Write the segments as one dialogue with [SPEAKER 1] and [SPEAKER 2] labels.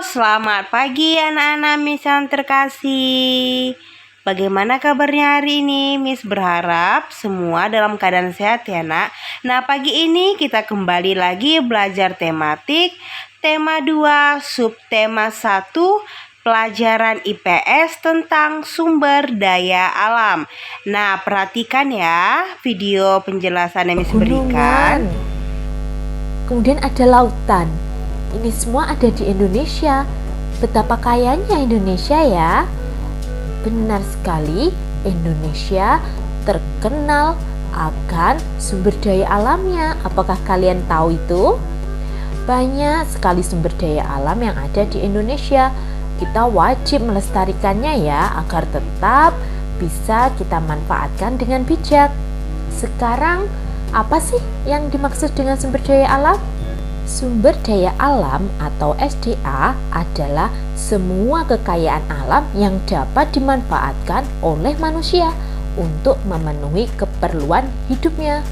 [SPEAKER 1] Selamat pagi anak-anak Miss yang terkasih. Bagaimana kabarnya hari ini? Miss berharap semua dalam keadaan sehat ya nak. Nah, pagi ini kita kembali lagi belajar tematik tema 2 subtema 1 pelajaran IPS tentang sumber daya alam. Nah, perhatikan ya video penjelasan yang Miss berikan.
[SPEAKER 2] Kemudian ada lautan. Ini semua ada di Indonesia. Betapa kayanya Indonesia ya. Benar sekali, Indonesia terkenal akan sumber daya alamnya. Apakah kalian tahu itu? Banyak sekali sumber daya alam yang ada di Indonesia. Kita wajib melestarikannya ya, agar tetap bisa kita manfaatkan dengan bijak. Sekarang, apa sih yang dimaksud dengan sumber daya alam? Sumber daya alam atau SDA adalah semua kekayaan alam yang dapat dimanfaatkan oleh manusia untuk memenuhi keperluan hidupnya.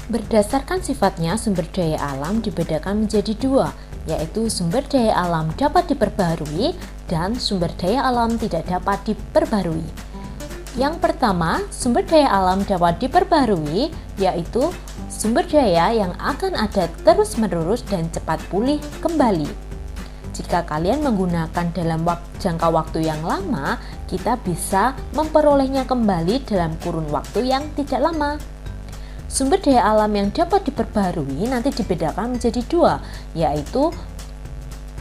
[SPEAKER 2] Berdasarkan sifatnya, sumber daya alam dibedakan menjadi dua, yaitu sumber daya alam dapat diperbaharui dan sumber daya alam tidak dapat diperbaharui. Yang pertama, sumber daya alam dapat diperbaharui, yaitu sumber daya yang akan ada terus-menerus dan cepat pulih kembali. Jika kalian menggunakan dalam jangka waktu yang lama, kita bisa memperolehnya kembali dalam kurun waktu yang tidak lama. Sumber daya alam yang dapat diperbaharui nanti dibedakan menjadi dua, yaitu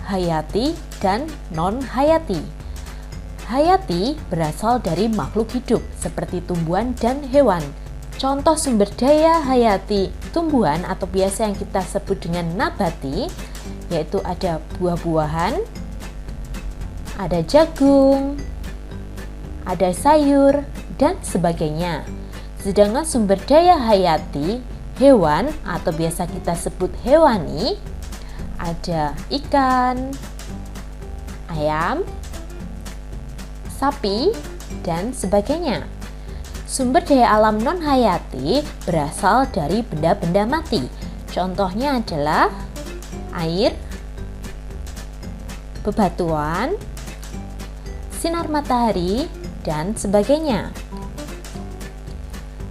[SPEAKER 2] hayati dan non-hayati. Hayati berasal dari makhluk hidup seperti tumbuhan dan hewan. Contoh sumber daya hayati tumbuhan atau biasa yang kita sebut dengan nabati, yaitu ada buah-buahan, ada jagung, ada sayur, dan sebagainya. Sedangkan sumber daya hayati hewan atau biasa kita sebut hewani, ada ikan, ayam, sapi, dan sebagainya. Sumber daya alam non-hayati berasal dari benda-benda mati. Contohnya adalah air, bebatuan, sinar matahari, dan sebagainya.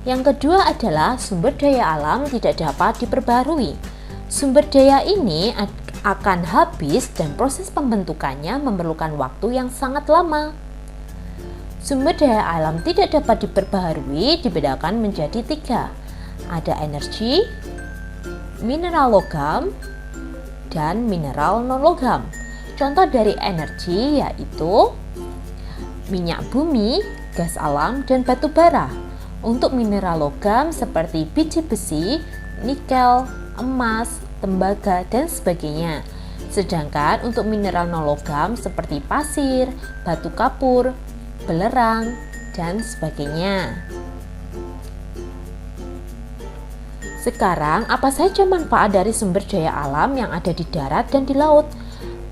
[SPEAKER 2] Yang kedua adalah sumber daya alam tidak dapat diperbarui. Sumber daya ini akan habis dan proses pembentukannya memerlukan waktu yang sangat lama. Sumber daya alam tidak dapat diperbaharui dibedakan menjadi tiga. Ada energi, mineral logam, dan mineral non-logam. Contoh dari energi yaitu minyak bumi, gas alam, dan batu bara. Untuk mineral logam seperti biji besi, nikel, emas, tembaga, dan sebagainya. Sedangkan untuk mineral non-logam seperti pasir, batu kapur, belerang, dan sebagainya. Sekarang, apa saja manfaat dari sumber daya alam yang ada di darat dan di laut?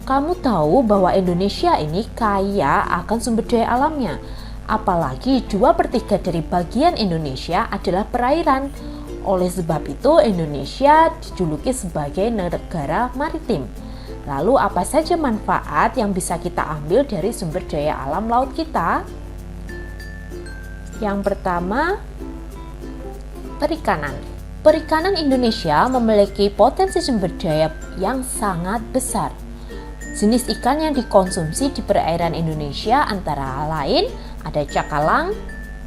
[SPEAKER 2] Kamu tahu bahwa Indonesia ini kaya akan sumber daya alamnya. Apalagi 2/3 dari bagian Indonesia adalah perairan. Oleh sebab itu, Indonesia dijuluki sebagai negara maritim. Lalu apa saja manfaat yang bisa kita ambil dari sumber daya alam laut kita? Yang pertama, perikanan. Perikanan Indonesia memiliki potensi sumber daya yang sangat besar. Jenis ikan yang dikonsumsi di perairan Indonesia antara lain ada cakalang,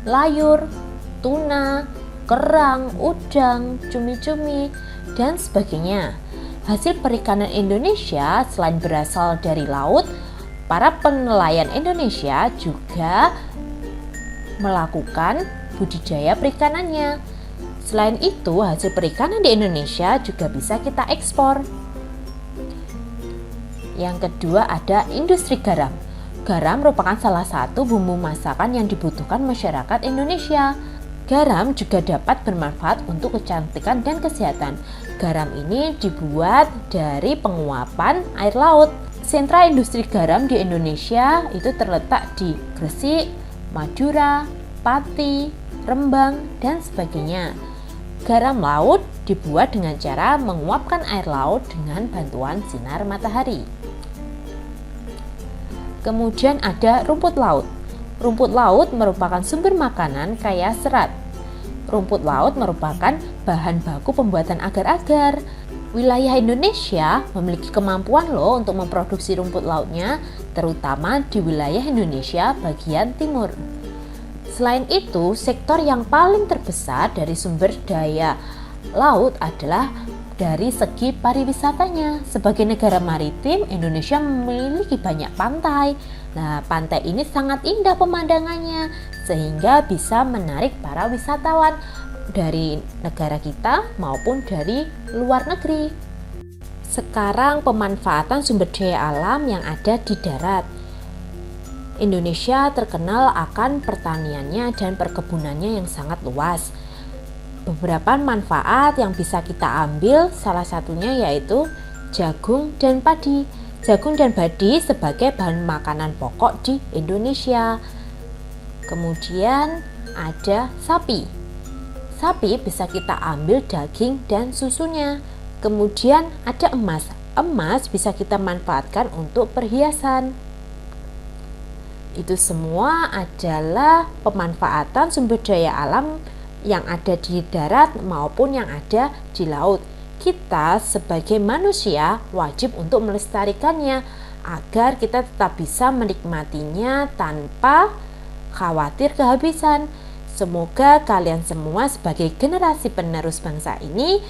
[SPEAKER 2] layur, tuna, kerang, udang, cumi-cumi, dan sebagainya. Hasil perikanan Indonesia selain berasal dari laut, para penelayan Indonesia juga melakukan budidaya perikanannya. Selain itu, hasil perikanan di Indonesia juga bisa kita ekspor. Yang kedua ada industri garam. Garam merupakan salah satu bumbu masakan yang dibutuhkan masyarakat Indonesia. Garam juga dapat bermanfaat untuk kecantikan dan kesehatan. Garam ini dibuat dari penguapan air laut. Sentra industri garam di Indonesia itu terletak di Gresik, Madura, Pati, Rembang, dan sebagainya. Garam laut dibuat dengan cara menguapkan air laut dengan bantuan sinar matahari. Kemudian ada rumput laut. Rumput laut merupakan sumber makanan kaya serat. Rumput laut merupakan bahan baku pembuatan agar-agar. Wilayah Indonesia memiliki kemampuan loh untuk memproduksi rumput lautnya, terutama di wilayah Indonesia bagian timur. Selain itu, sektor yang paling terbesar dari sumber daya laut adalah dari segi pariwisatanya. Sebagai negara maritim, Indonesia memiliki banyak pantai. Nah, pantai ini sangat indah pemandangannya, sehingga bisa menarik para wisatawan dari negara kita maupun dari luar negeri. Sekarang pemanfaatan sumber daya alam yang ada di darat. Indonesia terkenal akan pertaniannya dan perkebunannya yang sangat luas. Beberapa manfaat yang bisa kita ambil salah satunya yaitu jagung dan padi. Jagung dan padi sebagai bahan makanan pokok di Indonesia. Kemudian ada sapi. Sapi bisa kita ambil daging dan susunya. Kemudian ada emas. Emas bisa kita manfaatkan untuk perhiasan. Itu semua adalah pemanfaatan sumber daya alam yang ada di darat maupun yang ada di laut. Kita sebagai manusia wajib untuk melestarikannya agar kita tetap bisa menikmatinya tanpa khawatir kehabisan. Semoga kalian semua sebagai generasi penerus bangsa ini